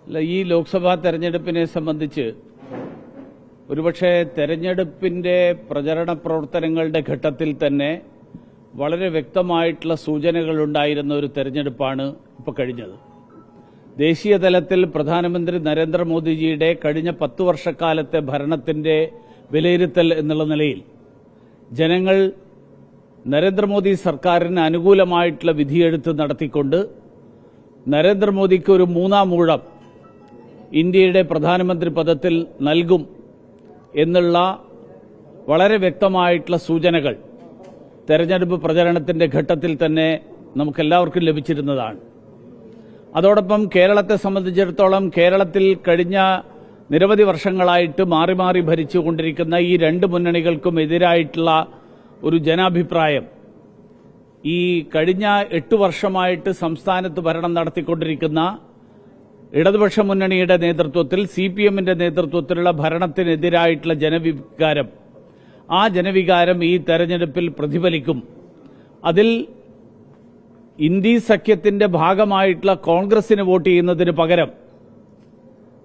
ഈ ലോക്സഭാ തെരഞ്ഞെടുപ്പിനെ സംബന്ധിച്ച് ഒരുപക്ഷെ തെരഞ്ഞെടുപ്പിന്റെ പ്രചരണ പ്രവർത്തനങ്ങളുടെ ഘട്ടത്തിൽ തന്നെ വളരെ വ്യക്തമായിട്ടുള്ള സൂചനകളുണ്ടായിരുന്ന ഒരു തെരഞ്ഞെടുപ്പാണ് ഇപ്പോൾ കഴിഞ്ഞത്. ദേശീയ തലത്തിൽ പ്രധാനമന്ത്രി നരേന്ദ്രമോദിജിയുടെ കഴിഞ്ഞ 10 വർഷക്കാലത്തെ ഭരണത്തിന്റെ വിലയിരുത്തൽ എന്നുള്ള നിലയിൽ ജനങ്ങൾ നരേന്ദ്രമോദി സർക്കാരിന് അനുകൂലമായിട്ടുള്ള വിധിയെഴുത്ത് നടത്തിക്കൊണ്ട് നരേന്ദ്രമോദിക്ക് ഒരു 3ാം ഊഴം ഇന്ത്യയുടെ പ്രധാനമന്ത്രി പദത്തിൽ നൽകും എന്നുള്ള വളരെ വ്യക്തമായിട്ടുള്ള സൂചനകൾ തെരഞ്ഞെടുപ്പ് പ്രചരണത്തിന്റെ ഘട്ടത്തിൽ തന്നെ നമുക്കെല്ലാവർക്കും ലഭിച്ചിരുന്നതാണ്. അതോടൊപ്പം കേരളത്തെ സംബന്ധിച്ചിടത്തോളം കേരളത്തിൽ കഴിഞ്ഞ നിരവധി വർഷങ്ങളായിട്ട് മാറി മാറി ഭരിച്ചുകൊണ്ടിരിക്കുന്ന ഈ 2 മുന്നണികൾക്കും എതിരായിട്ടുള്ള ഒരു ജനാഭിപ്രായം ഈ കഴിഞ്ഞ 8 വർഷമായിട്ട് സംസ്ഥാനത്ത് ഭരണം നടത്തിക്കൊണ്ടിരിക്കുന്ന ഇടതുപക്ഷ മുന്നണിയുടെ നേതൃത്വത്തിൽ CPMന്റെ നേതൃത്വത്തിലുള്ള ഭരണത്തിനെതിരായിട്ടുള്ള ജനവികാരം, ആ ജനവികാരം ഈ തെരഞ്ഞെടുപ്പിൽ പ്രതിഫലിക്കും. അതിൽ ഇന്ത്യ സഖ്യത്തിന്റെ ഭാഗമായിട്ടുള്ള കോൺഗ്രസിന് വോട്ട് ചെയ്യുന്നതിന് പകരം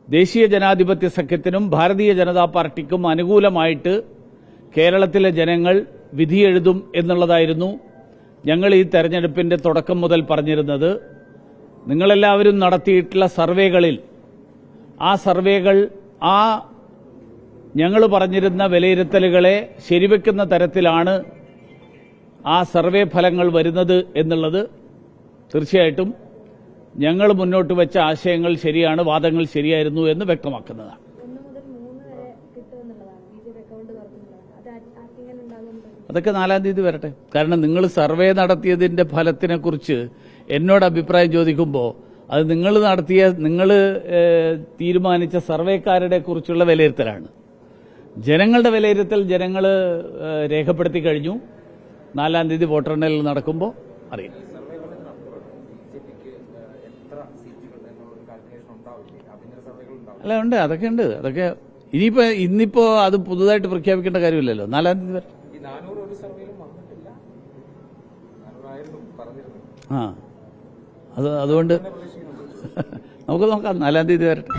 ദേശീയ ജനാധിപത്യ സഖ്യത്തിനും ഭാരതീയ ജനതാ പാർട്ടിക്കും അനുകൂലമായിട്ട് കേരളത്തിലെ ജനങ്ങൾ വിധിയെഴുതും എന്നുള്ളതായിരുന്നു ഞങ്ങൾ ഈ തെരഞ്ഞെടുപ്പിന്റെ തുടക്കം മുതൽ പറഞ്ഞിരുന്നത്. നിങ്ങളെല്ലാവരും നടത്തിയിട്ടുള്ള സർവേകളിൽ ആ സർവേകൾ ഞങ്ങൾ പറഞ്ഞിരുന്ന വിലയിരുത്തലുകളെ ശരിവെക്കുന്ന തരത്തിലാണ് ആ സർവേ ഫലങ്ങൾ വരുന്നത് എന്നുള്ളത് തീർച്ചയായിട്ടും ഞങ്ങൾ മുന്നോട്ട് വെച്ച ആശയങ്ങൾ ശരിയാണ്, വാദങ്ങൾ ശരിയായിരുന്നു എന്ന് വ്യക്തമാക്കുന്നതാണ്. അതൊക്കെ 4-ാം തീയതി വരട്ടെ. കാരണം നിങ്ങൾ സർവേ നടത്തിയതിന്റെ ഫലത്തിനെക്കുറിച്ച് എന്നോട് അഭിപ്രായം ചോദിക്കുമ്പോൾ അത് നിങ്ങൾ തീരുമാനിച്ച സർവേക്കാരുടെ കുറിച്ചുള്ള വിലയിരുത്തലാണ്. ജനങ്ങളുടെ വിലയിരുത്തൽ ജനങ്ങൾ രേഖപ്പെടുത്തി കഴിഞ്ഞു. 4-ാം തീയതി വോട്ടെണ്ണൽ നടക്കുമ്പോൾ അറിയാം. അല്ല, ഉണ്ട്, അതൊക്കെ ഉണ്ട്. അതൊക്കെ ഇന്നിപ്പോ അത് പുതുതായിട്ട് പ്രഖ്യാപിക്കേണ്ട കാര്യമില്ലല്ലോ. 4-ാം തീയതി വരെ അതുകൊണ്ട് നമുക്ക് നോക്കാം. 4-ാം തീയതി വരട്ടെ.